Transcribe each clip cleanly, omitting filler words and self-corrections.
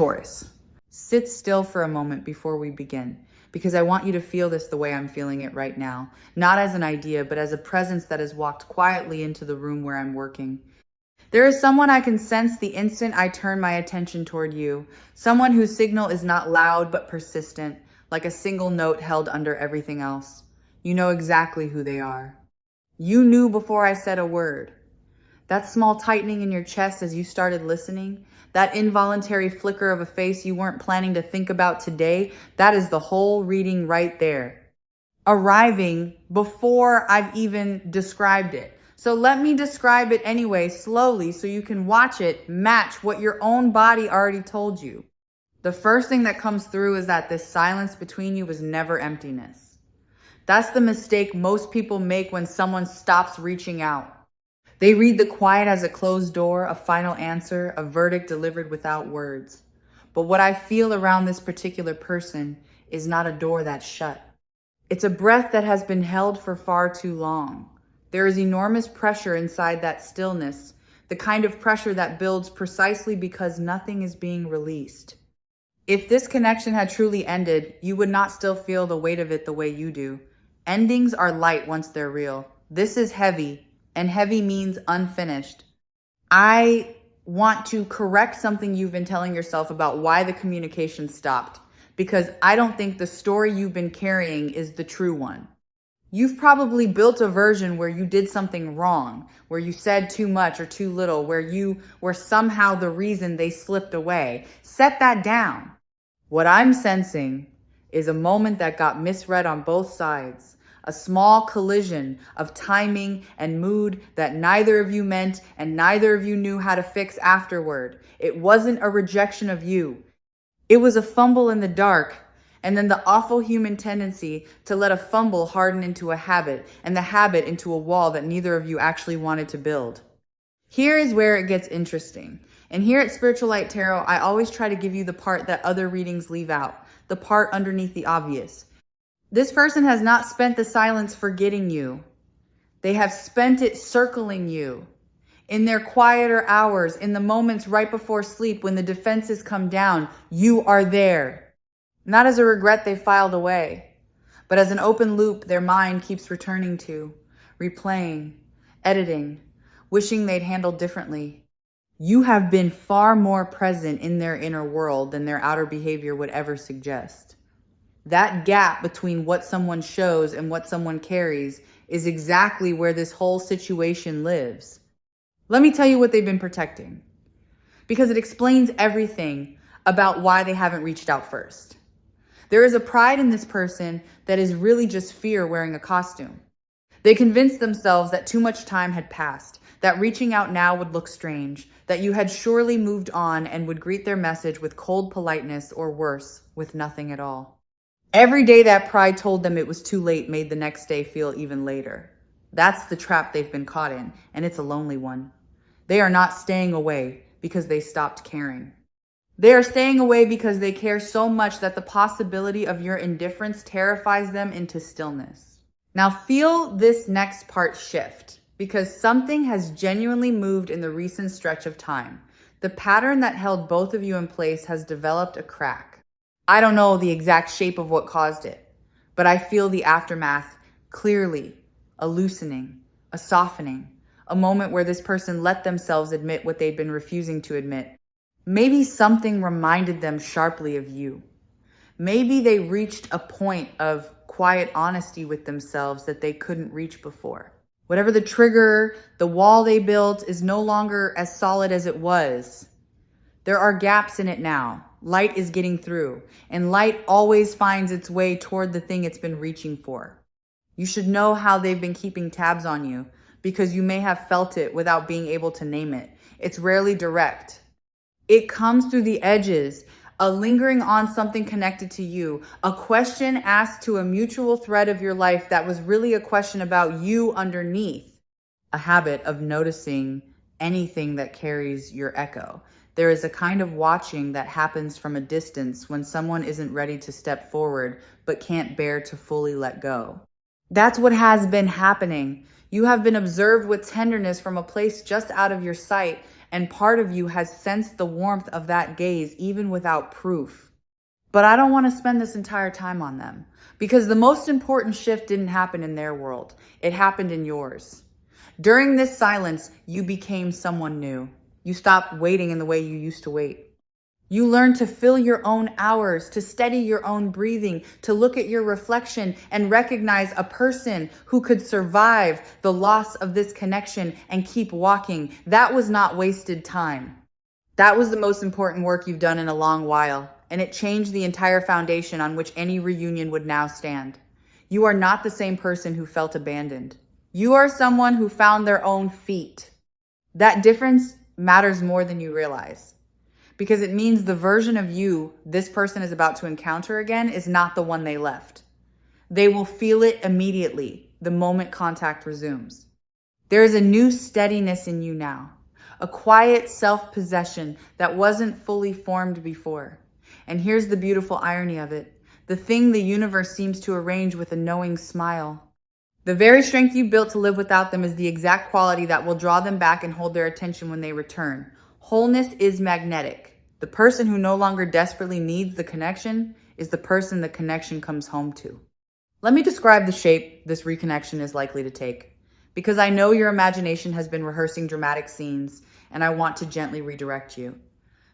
Taurus. Sit still for a moment before we begin, because I want you to feel this the way I'm feeling it right now. Not as an idea, but as a presence that has walked quietly into the room where I'm working. There is someone I can sense the instant I turn my attention toward you. Someone whose signal is not loud, but persistent, like a single note held under everything else. You know exactly who they are. You knew before I said a word. That small tightening in your chest as you started listening, that involuntary flicker of a face you weren't planning to think about today, that is the whole reading right there. Arriving before I've even described it. So let me describe it anyway, slowly, so you can watch it match what your own body already told you. The first thing that comes through is that this silence between you was never emptiness. That's the mistake most people make when someone stops reaching out. They read the quiet as a closed door, a final answer, a verdict delivered without words. But what I feel around this particular person is not a door that's shut. It's a breath that has been held for far too long. There is enormous pressure inside that stillness, the kind of pressure that builds precisely because nothing is being released. If this connection had truly ended, you would not still feel the weight of it the way you do. Endings are light once they're real. This is heavy. And heavy means unfinished. I want to correct something you've been telling yourself about why the communication stopped, because I don't think the story you've been carrying is the true one. You've probably built a version where you did something wrong, where you said too much or too little, where you were somehow the reason they slipped away. Set that down. What I'm sensing is a moment that got misread on both sides. A small collision of timing and mood that neither of you meant and neither of you knew how to fix afterward. It wasn't a rejection of you. It was a fumble in the dark, and then the awful human tendency to let a fumble harden into a habit, and the habit into a wall that neither of you actually wanted to build. Here is where it gets interesting. And here at Spiritual Light Tarot, I always try to give you the part that other readings leave out, the part underneath the obvious. This person has not spent the silence forgetting you. They have spent it circling you. In their quieter hours, in the moments right before sleep when the defenses come down, you are there. Not as a regret they filed away, but as an open loop their mind keeps returning to, replaying, editing, wishing they'd handled differently. You have been far more present in their inner world than their outer behavior would ever suggest. That gap between what someone shows and what someone carries is exactly where this whole situation lives. Let me tell you what they've been protecting, because it explains everything about why they haven't reached out first. There is a pride in this person that is really just fear wearing a costume. They convinced themselves that too much time had passed, that reaching out now would look strange, that you had surely moved on and would greet their message with cold politeness or worse, with nothing at all. Every day that pride told them it was too late made the next day feel even later. That's the trap they've been caught in, and it's a lonely one. They are not staying away because they stopped caring. They are staying away because they care so much that the possibility of your indifference terrifies them into stillness. Now feel this next part shift, because something has genuinely moved in the recent stretch of time. The pattern that held both of you in place has developed a crack. I don't know the exact shape of what caused it, but I feel the aftermath clearly, a loosening, a softening, a moment where this person let themselves admit what they'd been refusing to admit. Maybe something reminded them sharply of you. Maybe they reached a point of quiet honesty with themselves that they couldn't reach before. Whatever the trigger, the wall they built is no longer as solid as it was. There are gaps in it now. Light is getting through, and light always finds its way toward the thing it's been reaching for. You should know how they've been keeping tabs on you, because you may have felt it without being able to name it. It's rarely direct. It comes through the edges, a lingering on something connected to you, a question asked to a mutual thread of your life that was really a question about you underneath, a habit of noticing anything that carries your echo. There is a kind of watching that happens from a distance when someone isn't ready to step forward but can't bear to fully let go. That's what has been happening. You have been observed with tenderness from a place just out of your sight, and part of you has sensed the warmth of that gaze even without proof. But I don't want to spend this entire time on them, because the most important shift didn't happen in their world. It happened in yours. During this silence, you became someone new. You stopped waiting in the way you used to wait. You learned to fill your own hours, to steady your own breathing, to look at your reflection and recognize a person who could survive the loss of this connection and keep walking. That was not wasted time. That was the most important work you've done in a long while, and it changed the entire foundation on which any reunion would now stand. You are not the same person who felt abandoned. You are someone who found their own feet. That difference matters more than you realize, because it means the version of you this person is about to encounter again is not the one they left. They will feel it immediately the moment contact resumes. There is a new steadiness in you now, a quiet self-possession that wasn't fully formed before. And here's the beautiful irony of it. The thing the universe seems to arrange with a knowing smile. The very strength you built to live without them is the exact quality that will draw them back and hold their attention when they return. Wholeness is magnetic. The person who no longer desperately needs the connection is the person the connection comes home to. Let me describe the shape this reconnection is likely to take, because I know your imagination has been rehearsing dramatic scenes, and I want to gently redirect you.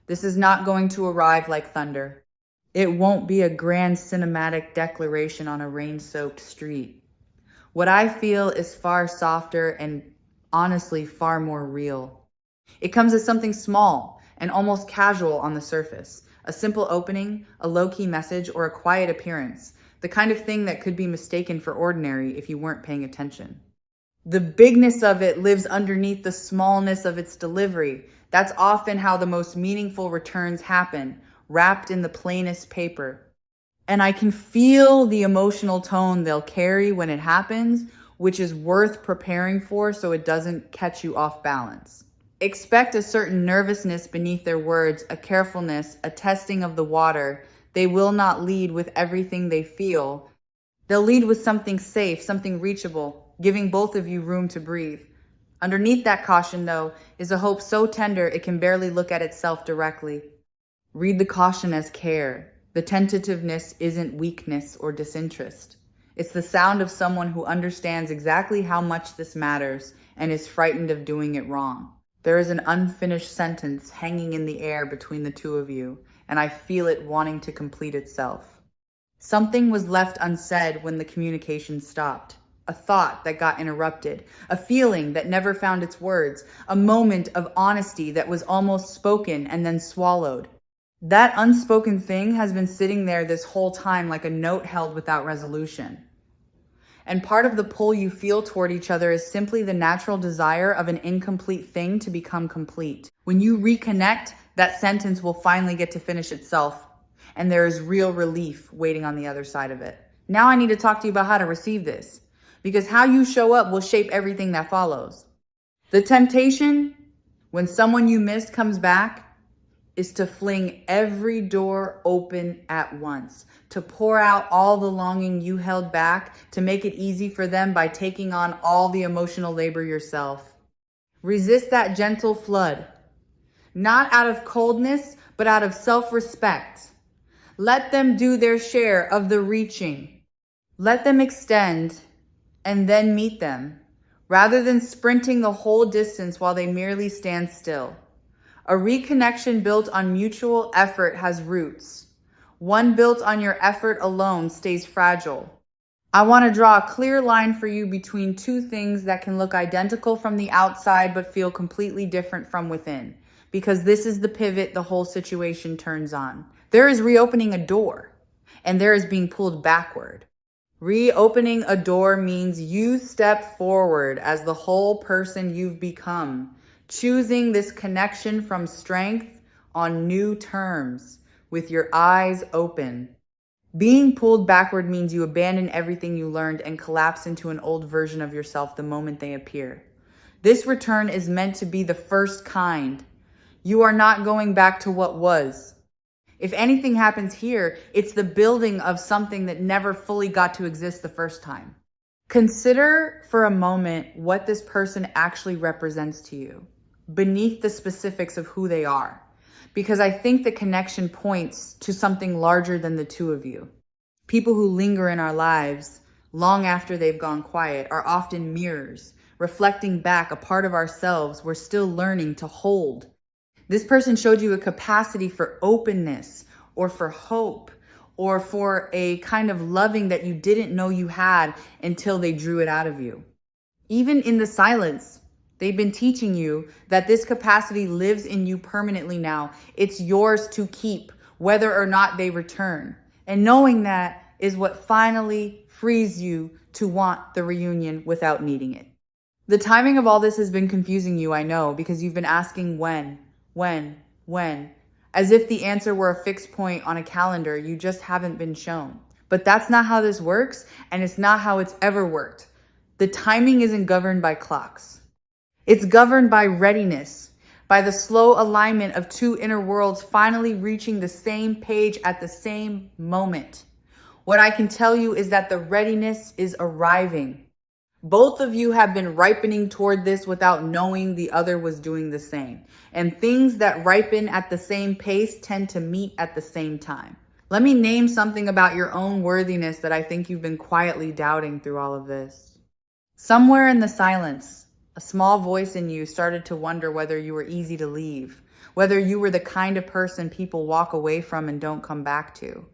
This is not going to arrive like thunder. It won't be a grand cinematic declaration on a rain-soaked street. What I feel is far softer and honestly far more real. It comes as something small and almost casual on the surface. A simple opening, a low-key message, or a quiet appearance. The kind of thing that could be mistaken for ordinary if you weren't paying attention. The bigness of it lives underneath the smallness of its delivery. That's often how the most meaningful returns happen, wrapped in the plainest paper. And I can feel the emotional tone they'll carry when it happens, which is worth preparing for so it doesn't catch you off balance. Expect a certain nervousness beneath their words, a carefulness, a testing of the water. They will not lead with everything they feel. They'll lead with something safe, something reachable, giving both of you room to breathe. Underneath that caution, though, is a hope so tender it can barely look at itself directly. Read the caution as care. The tentativeness isn't weakness or disinterest. It's the sound of someone who understands exactly how much this matters and is frightened of doing it wrong. There is an unfinished sentence hanging in the air between the two of you, and I feel it wanting to complete itself. Something was left unsaid when the communication stopped. A thought that got interrupted, a feeling that never found its words, a moment of honesty that was almost spoken and then swallowed. That unspoken thing has been sitting there this whole time like a note held without resolution. And part of the pull you feel toward each other is simply the natural desire of an incomplete thing to become complete. When you reconnect, that sentence will finally get to finish itself, and there is real relief waiting on the other side of it. Now I need to talk to you about how to receive this, because how you show up will shape everything that follows. The temptation, when someone you missed comes back, is to fling every door open at once, to pour out all the longing you held back, to make it easy for them by taking on all the emotional labor yourself. Resist that gentle flood, not out of coldness, but out of self-respect. Let them do their share of the reaching. Let them extend and then meet them, rather than sprinting the whole distance while they merely stand still. A reconnection built on mutual effort has roots. One built on your effort alone stays fragile. I want to draw a clear line for you between two things that can look identical from the outside but feel completely different from within, because this is the pivot the whole situation turns on. There is reopening a door, and there is being pulled backward. Reopening a door means you step forward as the whole person you've become, choosing this connection from strength on new terms, with your eyes open. Being pulled backward means you abandon everything you learned and collapse into an old version of yourself the moment they appear. This return is meant to be the first kind. You are not going back to what was. If anything happens here, it's the building of something that never fully got to exist the first time. Consider for a moment what this person actually represents to you. beneath the specifics of who they are. Because I think the connection points to something larger than the two of you. People who linger in our lives long after they've gone quiet are often mirrors, reflecting back a part of ourselves we're still learning to hold. This person showed you a capacity for openness or for hope or for a kind of loving that you didn't know you had until they drew it out of you. Even in the silence, they've been teaching you that this capacity lives in you permanently now. It's yours to keep, whether or not they return. And knowing that is what finally frees you to want the reunion without needing it. The timing of all this has been confusing you, I know, because you've been asking when, as if the answer were a fixed point on a calendar you just haven't been shown. But that's not how this works, and it's not how it's ever worked. The timing isn't governed by clocks. It's governed by readiness, by the slow alignment of two inner worlds finally reaching the same page at the same moment. What I can tell you is that the readiness is arriving. Both of you have been ripening toward this without knowing the other was doing the same. And things that ripen at the same pace tend to meet at the same time. Let me name something about your own worthiness that I think you've been quietly doubting through all of this. Somewhere in the silence, a small voice in you started to wonder whether you were easy to leave, whether you were the kind of person people walk away from and don't come back to.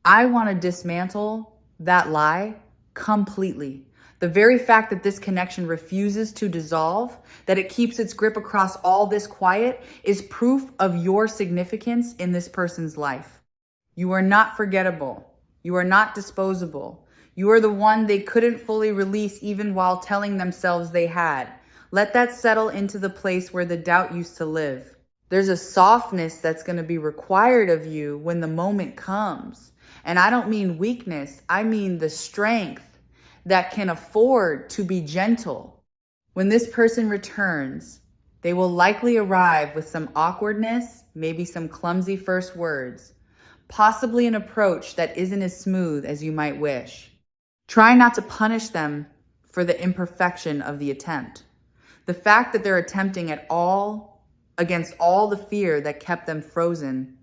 I want to dismantle that lie completely. The very fact that this connection refuses to dissolve, that it keeps its grip across all this quiet, is proof of your significance in this person's life. You are not forgettable. You are not disposable. You are the one they couldn't fully release even while telling themselves they had. Let that settle into the place where the doubt used to live. There's a softness that's going to be required of you when the moment comes. And I don't mean weakness. I mean the strength that can afford to be gentle. When this person returns, they will likely arrive with some awkwardness, maybe some clumsy first words, possibly an approach that isn't as smooth as you might wish. Try not to punish them for the imperfection of the attempt. The fact that they're attempting at all against all the fear that kept them frozen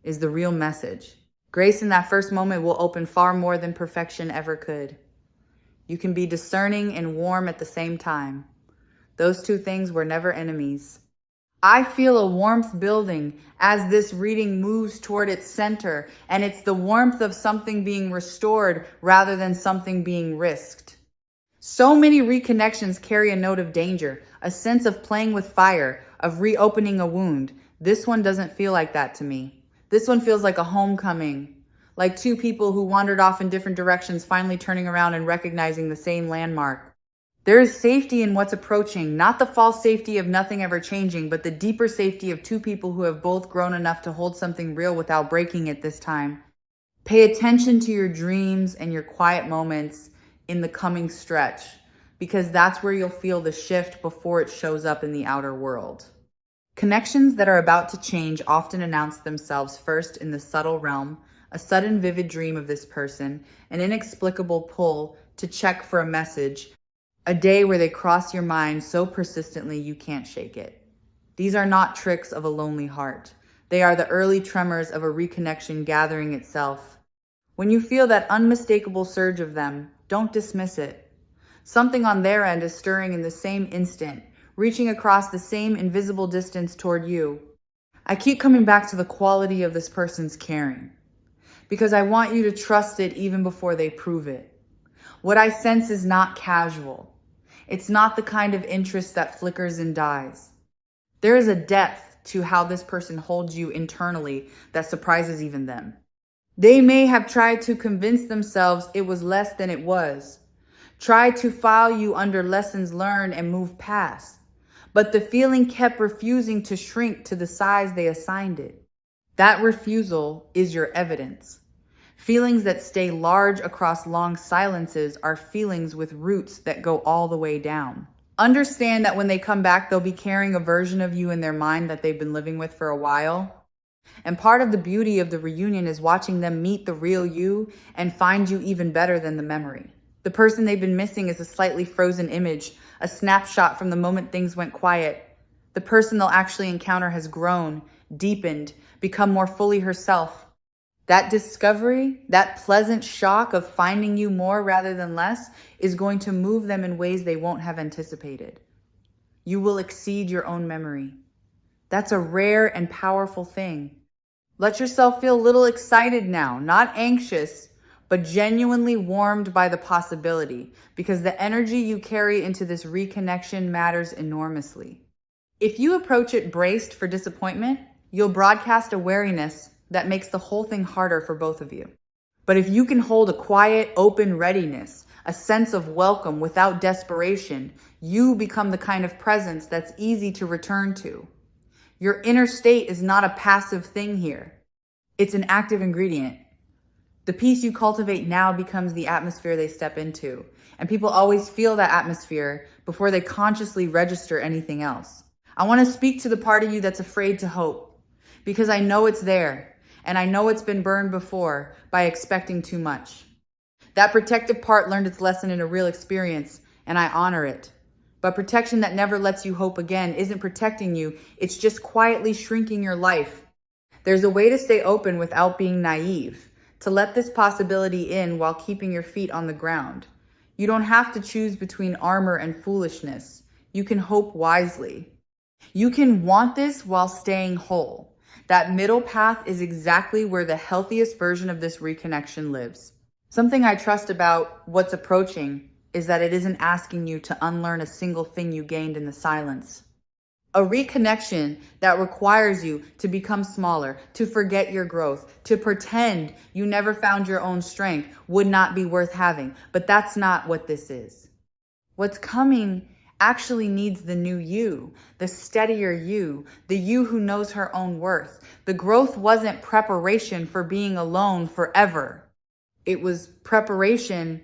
is the real message. Grace in that first moment will open far more than perfection ever could. You can be discerning and warm at the same time. Those two things were never enemies. I feel a warmth building as this reading moves toward its center, and it's the warmth of something being restored rather than something being risked. So many reconnections carry a note of danger, a sense of playing with fire, of reopening a wound. This one doesn't feel like that to me. This one feels like a homecoming. Like two people who wandered off in different directions, finally turning around and recognizing the same landmark. There is safety in what's approaching, not the false safety of nothing ever changing, but the deeper safety of two people who have both grown enough to hold something real without breaking it this time. Pay attention to your dreams and your quiet moments in the coming stretch, because that's where you'll feel the shift before it shows up in the outer world. Connections that are about to change often announce themselves first in the subtle realm, a sudden vivid dream of this person, an inexplicable pull to check for a message, a day where they cross your mind so persistently you can't shake it. These are not tricks of a lonely heart. They are the early tremors of a reconnection gathering itself. When you feel that unmistakable surge of them, don't dismiss it. Something on their end is stirring in the same instant, reaching across the same invisible distance toward you. I keep coming back to the quality of this person's caring, because I want you to trust it even before they prove it. What I sense is not casual. It's not the kind of interest that flickers and dies. There is a depth to how this person holds you internally that surprises even them. They may have tried to convince themselves it was less than it was, tried to file you under lessons learned and move past, but the feeling kept refusing to shrink to the size they assigned it. That refusal is your evidence. Feelings that stay large across long silences are feelings with roots that go all the way down. Understand that when they come back, they'll be carrying a version of you in their mind that they've been living with for a while. And part of the beauty of the reunion is watching them meet the real you and find you even better than the memory. The person they've been missing is a slightly frozen image, a snapshot from the moment things went quiet. The person they'll actually encounter has grown, deepened, become more fully herself. That discovery, that pleasant shock of finding you more rather than less, is going to move them in ways they won't have anticipated. You will exceed your own memory. That's a rare and powerful thing. Let yourself feel a little excited now, not anxious, but genuinely warmed by the possibility, because the energy you carry into this reconnection matters enormously. If you approach it braced for disappointment, you'll broadcast a wariness that makes the whole thing harder for both of you. But if you can hold a quiet, open readiness, a sense of welcome without desperation, you become the kind of presence that's easy to return to. Your inner state is not a passive thing here. It's an active ingredient. The peace you cultivate now becomes the atmosphere they step into. And people always feel that atmosphere before they consciously register anything else. I want to speak to the part of you that's afraid to hope, because I know it's there, and I know it's been burned before by expecting too much. That protective part learned its lesson in a real experience, and I honor it. But protection that never lets you hope again isn't protecting you, it's just quietly shrinking your life. There's a way to stay open without being naive, to let this possibility in while keeping your feet on the ground. You don't have to choose between armor and foolishness. You can hope wisely. You can want this while staying whole. That middle path is exactly where the healthiest version of this reconnection lives. Something I trust about what's approaching is that it isn't asking you to unlearn a single thing you gained in the silence. A reconnection that requires you to become smaller, to forget your growth, to pretend you never found your own strength would not be worth having. But that's not what this is. What's coming actually needs the new you, the steadier you, the you who knows her own worth. The growth wasn't preparation for being alone forever. It was preparation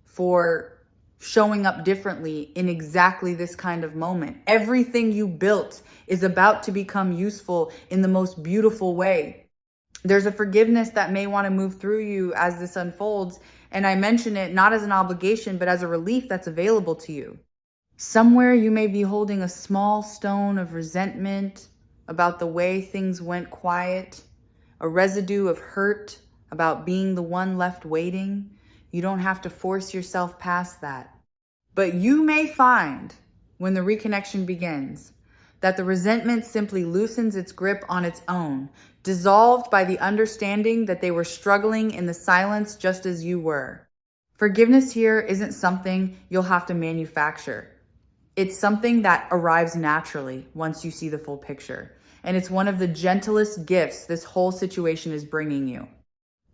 for showing up differently in exactly this kind of moment. Everything you built is about to become useful in the most beautiful way. There's a forgiveness that may want to move through you as this unfolds, and I mention it not as an obligation, but as a relief that's available to you. Somewhere you may be holding a small stone of resentment about the way things went quiet, a residue of hurt about being the one left waiting. You don't have to force yourself past that. But you may find, when the reconnection begins, that the resentment simply loosens its grip on its own, dissolved by the understanding that they were struggling in the silence just as you were. Forgiveness here isn't something you'll have to manufacture. It's something that arrives naturally once you see the full picture. And it's one of the gentlest gifts this whole situation is bringing you.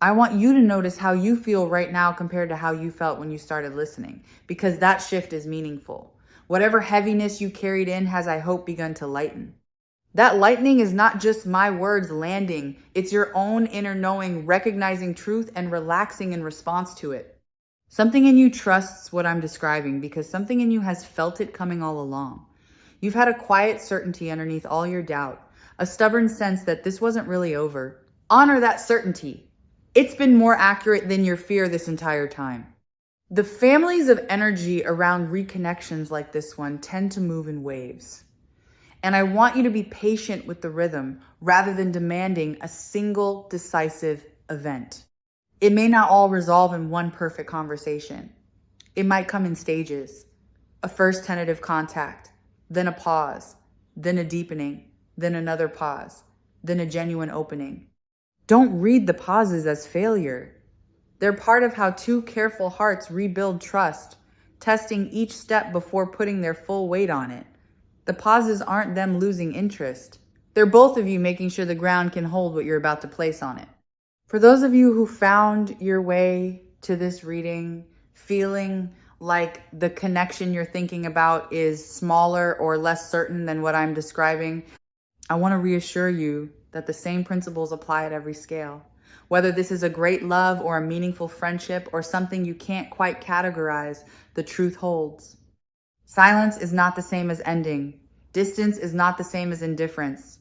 I want you to notice how you feel right now compared to how you felt when you started listening, because that shift is meaningful. Whatever heaviness you carried in has, I hope, begun to lighten. That lightening is not just my words landing. It's your own inner knowing, recognizing truth and relaxing in response to it. Something in you trusts what I'm describing because something in you has felt it coming all along. You've had a quiet certainty underneath all your doubt, a stubborn sense that this wasn't really over. Honor that certainty. It's been more accurate than your fear this entire time. The families of energy around reconnections like this one tend to move in waves. And I want you to be patient with the rhythm rather than demanding a single decisive event. It may not all resolve in one perfect conversation. It might come in stages. A first tentative contact, then a pause, then a deepening, then another pause, then a genuine opening. Don't read the pauses as failure. They're part of how two careful hearts rebuild trust, testing each step before putting their full weight on it. The pauses aren't them losing interest. They're both of you making sure the ground can hold what you're about to place on it. For those of you who found your way to this reading feeling like the connection you're thinking about is smaller or less certain than what I'm describing, I want to reassure you that the same principles apply at every scale. Whether this is a great love or a meaningful friendship or something you can't quite categorize, the truth holds. Silence is not the same as ending. Distance is not the same as indifference.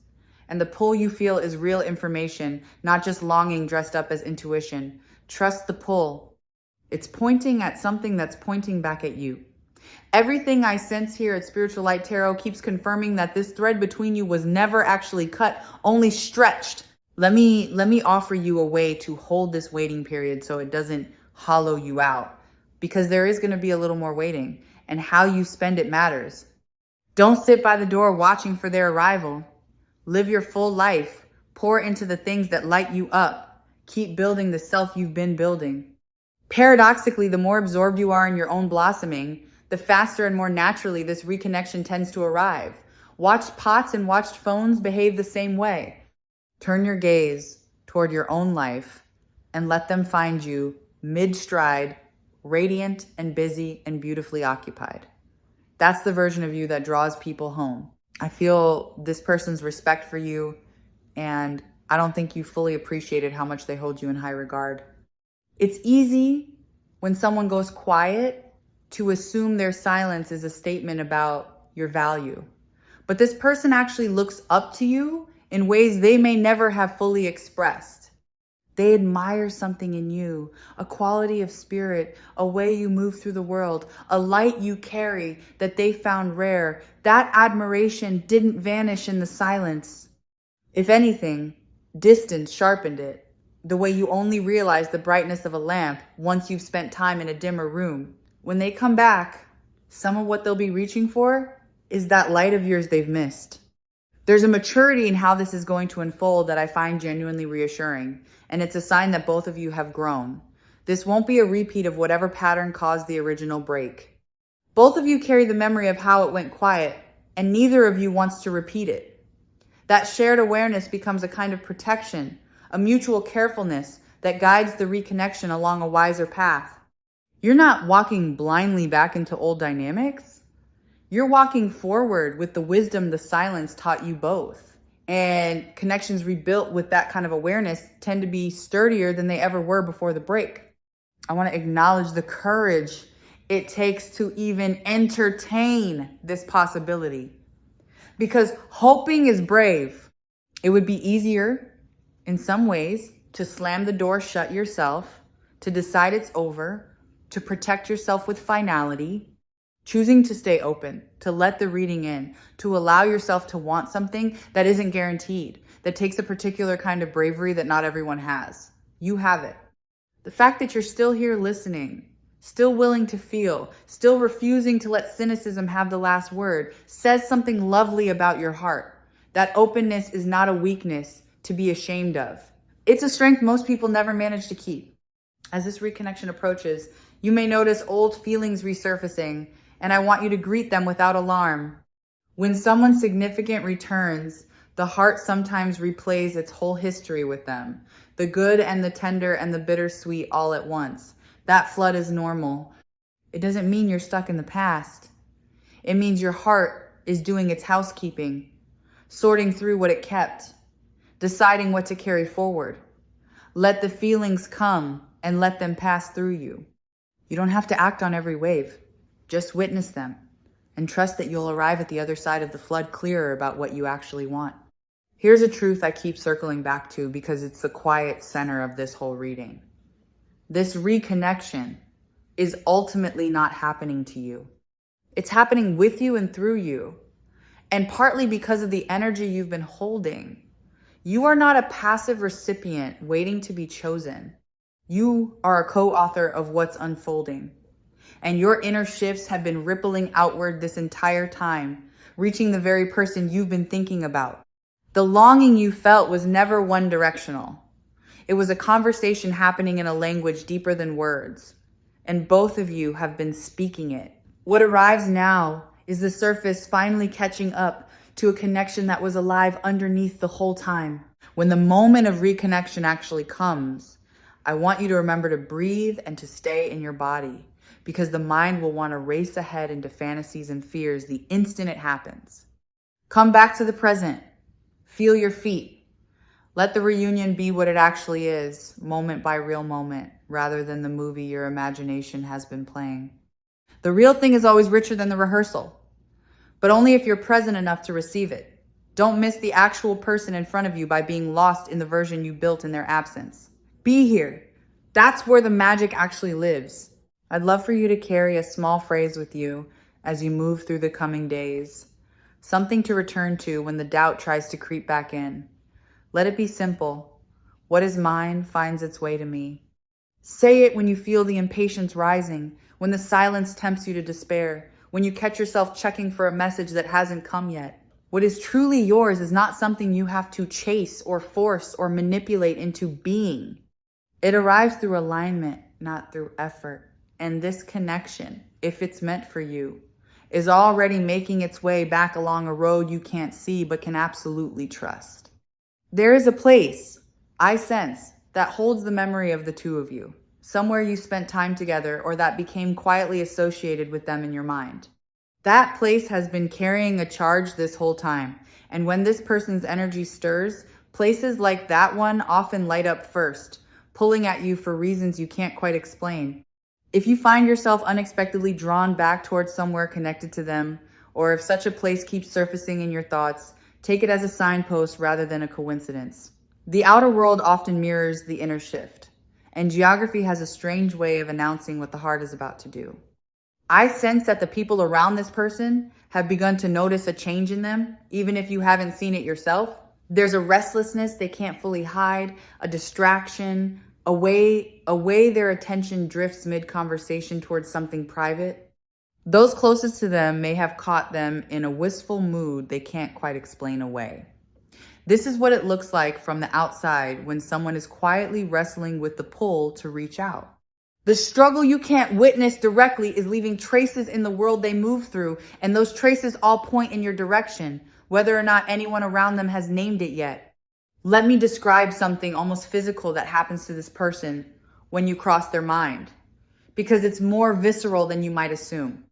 And the pull you feel is real information, not just longing dressed up as intuition. Trust the pull. It's pointing at something that's pointing back at you. Everything I sense here at Spiritual Light Tarot keeps confirming that this thread between you was never actually cut, only stretched. Let me offer you a way to hold this waiting period so it doesn't hollow you out, because there is going to be a little more waiting, and how you spend it matters. Don't sit by the door watching for their arrival. Live your full life. Pour into the things that light you up. Keep building the self you've been building. Paradoxically, the more absorbed you are in your own blossoming, the faster and more naturally this reconnection tends to arrive. Watched pots and watched phones behave the same way. Turn your gaze toward your own life and let them find you mid-stride, radiant and busy and beautifully occupied. That's the version of you that draws people home. I feel this person's respect for you, and I don't think you fully appreciated how much they hold you in high regard. It's easy when someone goes quiet to assume their silence is a statement about your value. But this person actually looks up to you in ways they may never have fully expressed. They admire something in you, a quality of spirit, a way you move through the world, a light you carry that they found rare. That admiration didn't vanish in the silence. If anything, distance sharpened it, the way you only realize the brightness of a lamp once you've spent time in a dimmer room. When they come back, some of what they'll be reaching for is that light of yours they've missed. There's a maturity in how this is going to unfold that I find genuinely reassuring, and it's a sign that both of you have grown. This won't be a repeat of whatever pattern caused the original break. Both of you carry the memory of how it went quiet, and neither of you wants to repeat it. That shared awareness becomes a kind of protection, a mutual carefulness that guides the reconnection along a wiser path. You're not walking blindly back into old dynamics. You're walking forward with the wisdom the silence taught you both. And connections rebuilt with that kind of awareness tend to be sturdier than they ever were before the break. I want to acknowledge the courage it takes to even entertain this possibility. Because hoping is brave. It would be easier in some ways to slam the door shut yourself, to decide it's over, to protect yourself with finality, choosing to stay open, to let the reading in, to allow yourself to want something that isn't guaranteed, that takes a particular kind of bravery that not everyone has. You have it. The fact that you're still here listening, still willing to feel, still refusing to let cynicism have the last word, says something lovely about your heart. That openness is not a weakness to be ashamed of. It's a strength most people never manage to keep. As this reconnection approaches, you may notice old feelings resurfacing, and I want you to greet them without alarm. When someone significant returns, the heart sometimes replays its whole history with them, the good and the tender and the bittersweet all at once. That flood is normal. It doesn't mean you're stuck in the past. It means your heart is doing its housekeeping, sorting through what it kept, deciding what to carry forward. Let the feelings come and let them pass through you. You don't have to act on every wave. Just witness them and trust that you'll arrive at the other side of the flood clearer about what you actually want. Here's a truth I keep circling back to because it's the quiet center of this whole reading. This reconnection is ultimately not happening to you. It's happening with you and through you. And partly because of the energy you've been holding. You are not a passive recipient waiting to be chosen. You are a co-author of what's unfolding. And your inner shifts have been rippling outward this entire time, reaching the very person you've been thinking about. The longing you felt was never one directional. It was a conversation happening in a language deeper than words. And both of you have been speaking it. What arrives now is the surface finally catching up to a connection that was alive underneath the whole time. When the moment of reconnection actually comes, I want you to remember to breathe and to stay in your body, because the mind will want to race ahead into fantasies and fears the instant it happens. Come back to the present. Feel your feet. Let the reunion be what it actually is, moment by real moment, rather than the movie your imagination has been playing. The real thing is always richer than the rehearsal, but only if you're present enough to receive it. Don't miss the actual person in front of you by being lost in the version you built in their absence. Be here. That's where the magic actually lives. I'd love for you to carry a small phrase with you as you move through the coming days. Something to return to when the doubt tries to creep back in. Let it be simple. What is mine finds its way to me. Say it when you feel the impatience rising, when the silence tempts you to despair, when you catch yourself checking for a message that hasn't come yet. What is truly yours is not something you have to chase or force or manipulate into being. It arrives through alignment, not through effort. And this connection, if it's meant for you, is already making its way back along a road you can't see but can absolutely trust. There is a place, I sense, that holds the memory of the two of you, somewhere you spent time together or that became quietly associated with them in your mind. That place has been carrying a charge this whole time, and when this person's energy stirs, places like that one often light up first, pulling at you for reasons you can't quite explain. If you find yourself unexpectedly drawn back towards somewhere connected to them, or if such a place keeps surfacing in your thoughts, take it as a signpost rather than a coincidence. The outer world often mirrors the inner shift, and geography has a strange way of announcing what the heart is about to do. I sense that the people around this person have begun to notice a change in them, even if you haven't seen it yourself. There's a restlessness they can't fully hide, a distraction, a way their attention drifts mid-conversation towards something private. Those closest to them may have caught them in a wistful mood they can't quite explain away. This is what it looks like from the outside when someone is quietly wrestling with the pull to reach out. The struggle you can't witness directly is leaving traces in the world they move through, and those traces all point in your direction, whether or not anyone around them has named it yet. Let me describe something almost physical that happens to this person when you cross their mind, because it's more visceral than you might assume.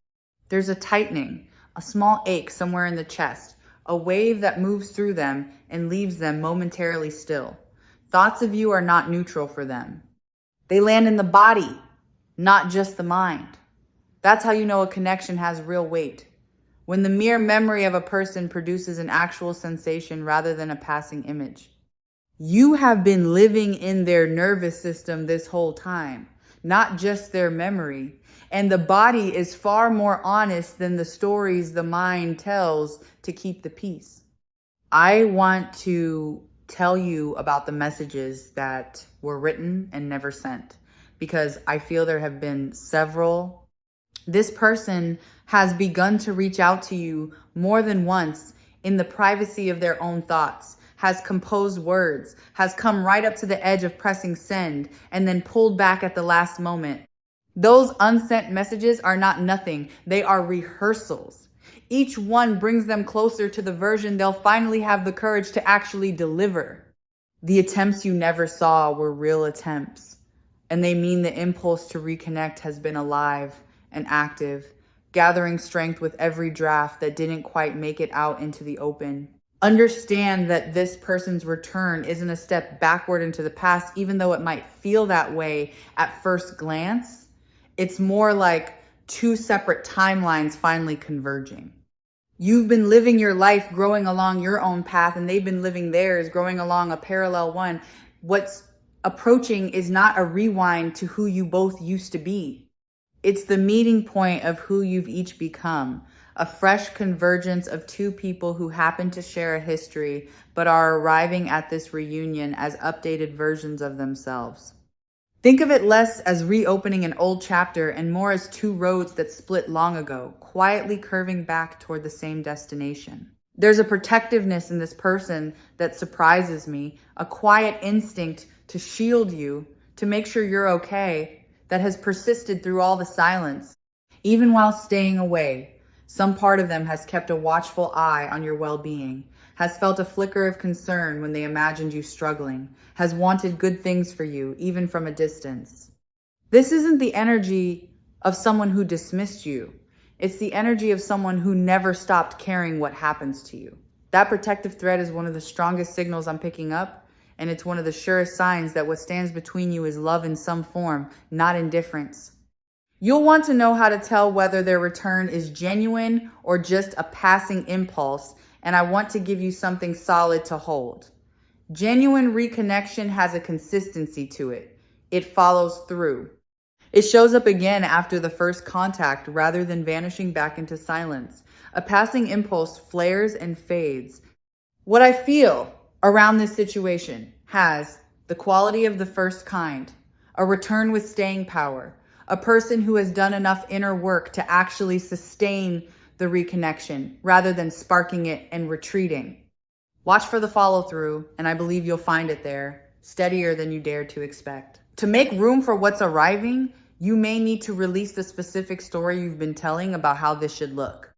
There's a tightening, a small ache somewhere in the chest, a wave that moves through them and leaves them momentarily still. Thoughts of you are not neutral for them. They land in the body, not just the mind. That's how you know a connection has real weight. When the mere memory of a person produces an actual sensation rather than a passing image. You have been living in their nervous system this whole time, not just their memory. And the body is far more honest than the stories the mind tells to keep the peace. I want to tell you about the messages that were written and never sent, because I feel there have been several. This person has begun to reach out to you more than once in the privacy of their own thoughts, has composed words, has come right up to the edge of pressing send, and then pulled back at the last moment. Those unsent messages are not nothing. They are rehearsals. Each one brings them closer to the version they'll finally have the courage to actually deliver. The attempts you never saw were real attempts, and they mean the impulse to reconnect has been alive and active, gathering strength with every draft that didn't quite make it out into the open. Understand that this person's return isn't a step backward into the past, even though it might feel that way at first glance. It's more like two separate timelines finally converging. You've been living your life growing along your own path, and they've been living theirs growing along a parallel one. What's approaching is not a rewind to who you both used to be. It's the meeting point of who you've each become. A fresh convergence of two people who happen to share a history, but are arriving at this reunion as updated versions of themselves. Think of it less as reopening an old chapter and more as two roads that split long ago, quietly curving back toward the same destination. There's a protectiveness in this person that surprises me, a quiet instinct to shield you, to make sure you're okay, that has persisted through all the silence. Even while staying away, some part of them has kept a watchful eye on your well-being, has felt a flicker of concern when they imagined you struggling, has wanted good things for you, even from a distance. This isn't the energy of someone who dismissed you. It's the energy of someone who never stopped caring what happens to you. That protective thread is one of the strongest signals I'm picking up, and it's one of the surest signs that what stands between you is love in some form, not indifference. You'll want to know how to tell whether their return is genuine or just a passing impulse, and I want to give you something solid to hold. Genuine reconnection has a consistency to it. It follows through. It shows up again after the first contact rather than vanishing back into silence. A passing impulse flares and fades. What I feel around this situation has the quality of the first kind, a return with staying power, a person who has done enough inner work to actually sustain the reconnection rather than sparking it and retreating. Watch for the follow through, and I believe you'll find it there, steadier than you dared to expect. To make room for what's arriving, you may need to release the specific story you've been telling about how this should look.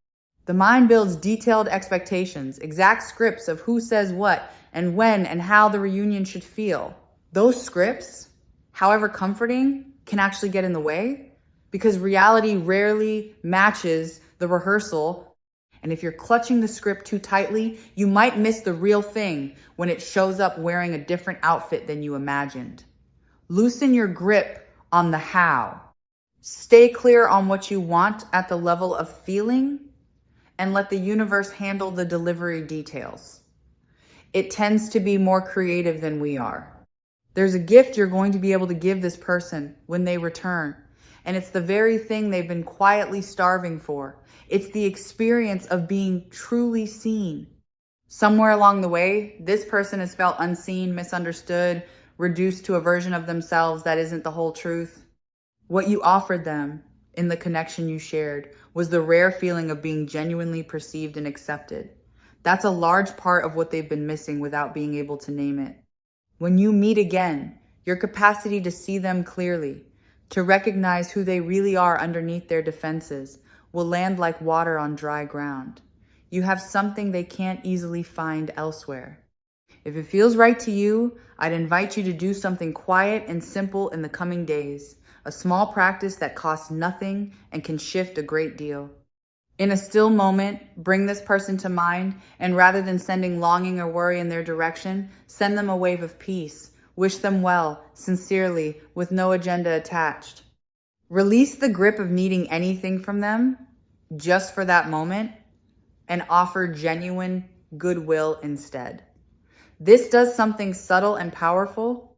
The mind builds detailed expectations, exact scripts of who says what and when and how the reunion should feel. Those scripts, however comforting, can actually get in the way because reality rarely matches the rehearsal. And if you're clutching the script too tightly, you might miss the real thing when it shows up wearing a different outfit than you imagined. Loosen your grip on the how. Stay clear on what you want at the level of feeling and let the universe handle the delivery details. It tends to be more creative than we are. There's a gift you're going to be able to give this person when they return, and it's the very thing they've been quietly starving for. It's the experience of being truly seen. Somewhere along the way, this person has felt unseen, misunderstood, reduced to a version of themselves that isn't the whole truth. What you offered them in the connection you shared was the rare feeling of being genuinely perceived and accepted. That's a large part of what they've been missing without being able to name it. When you meet again, your capacity to see them clearly, to recognize who they really are underneath their defenses, will land like water on dry ground. You have something they can't easily find elsewhere. If it feels right to you, I'd invite you to do something quiet and simple in the coming days. A small practice that costs nothing and can shift a great deal. In a still moment, bring this person to mind, and rather than sending longing or worry in their direction, send them a wave of peace. Wish them well, sincerely, with no agenda attached. Release the grip of needing anything from them just for that moment and offer genuine goodwill instead. This does something subtle and powerful.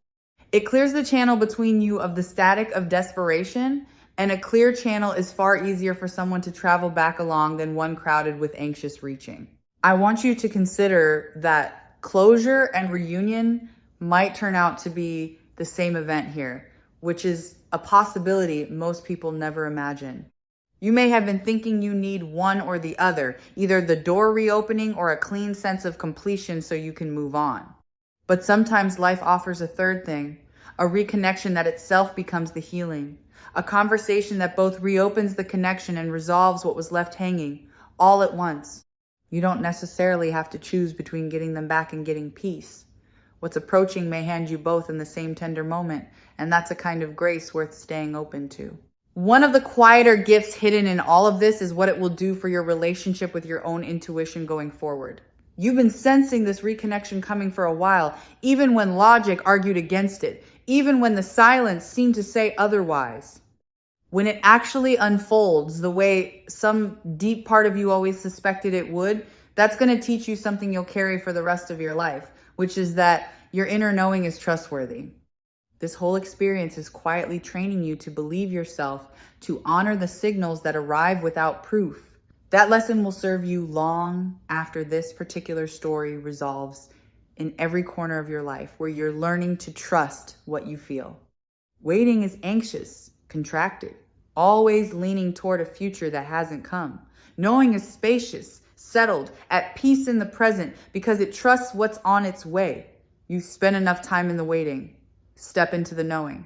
It clears the channel between you of the static of desperation, and a clear channel is far easier for someone to travel back along than one crowded with anxious reaching. I want you to consider that closure and reunion might turn out to be the same event here, which is a possibility most people never imagine. You may have been thinking you need one or the other, either the door reopening or a clean sense of completion so you can move on. But sometimes life offers a third thing, a reconnection that itself becomes the healing, a conversation that both reopens the connection and resolves what was left hanging, all at once. You don't necessarily have to choose between getting them back and getting peace. What's approaching may hand you both in the same tender moment, and that's a kind of grace worth staying open to. One of the quieter gifts hidden in all of this is what it will do for your relationship with your own intuition going forward. You've been sensing this reconnection coming for a while, even when logic argued against it, even when the silence seemed to say otherwise. When it actually unfolds the way some deep part of you always suspected it would, that's going to teach you something you'll carry for the rest of your life, which is that your inner knowing is trustworthy. This whole experience is quietly training you to believe yourself, to honor the signals that arrive without proof. That lesson will serve you long after this particular story resolves in every corner of your life, where you're learning to trust what you feel. Waiting is anxious, contracted, always leaning toward a future that hasn't come. Knowing is spacious, settled, at peace in the present because it trusts what's on its way. You spend enough time in the waiting. Step into the knowing.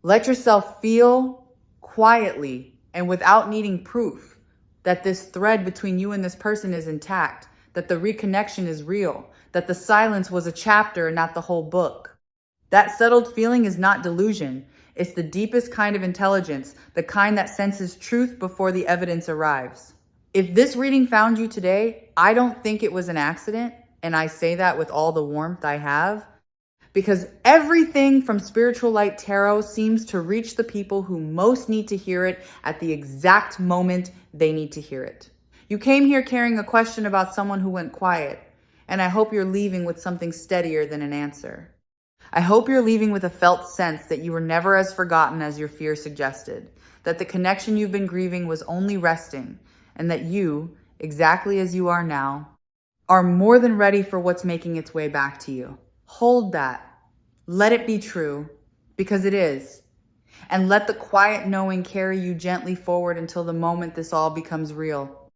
Let yourself feel quietly and without needing proof that this thread between you and this person is intact, that the reconnection is real, that the silence was a chapter and not the whole book. That settled feeling is not delusion. It's the deepest kind of intelligence, the kind that senses truth before the evidence arrives. If this reading found you today, I don't think it was an accident, and I say that with all the warmth I have, because everything from Spiritual Light Tarot seems to reach the people who most need to hear it at the exact moment they need to hear it. You came here carrying a question about someone who went quiet, and I hope you're leaving with something steadier than an answer. I hope you're leaving with a felt sense that you were never as forgotten as your fear suggested, that the connection you've been grieving was only resting, and that you, exactly as you are now, are more than ready for what's making its way back to you. Hold that. Let it be true, because it is. And let the quiet knowing carry you gently forward until the moment this all becomes real.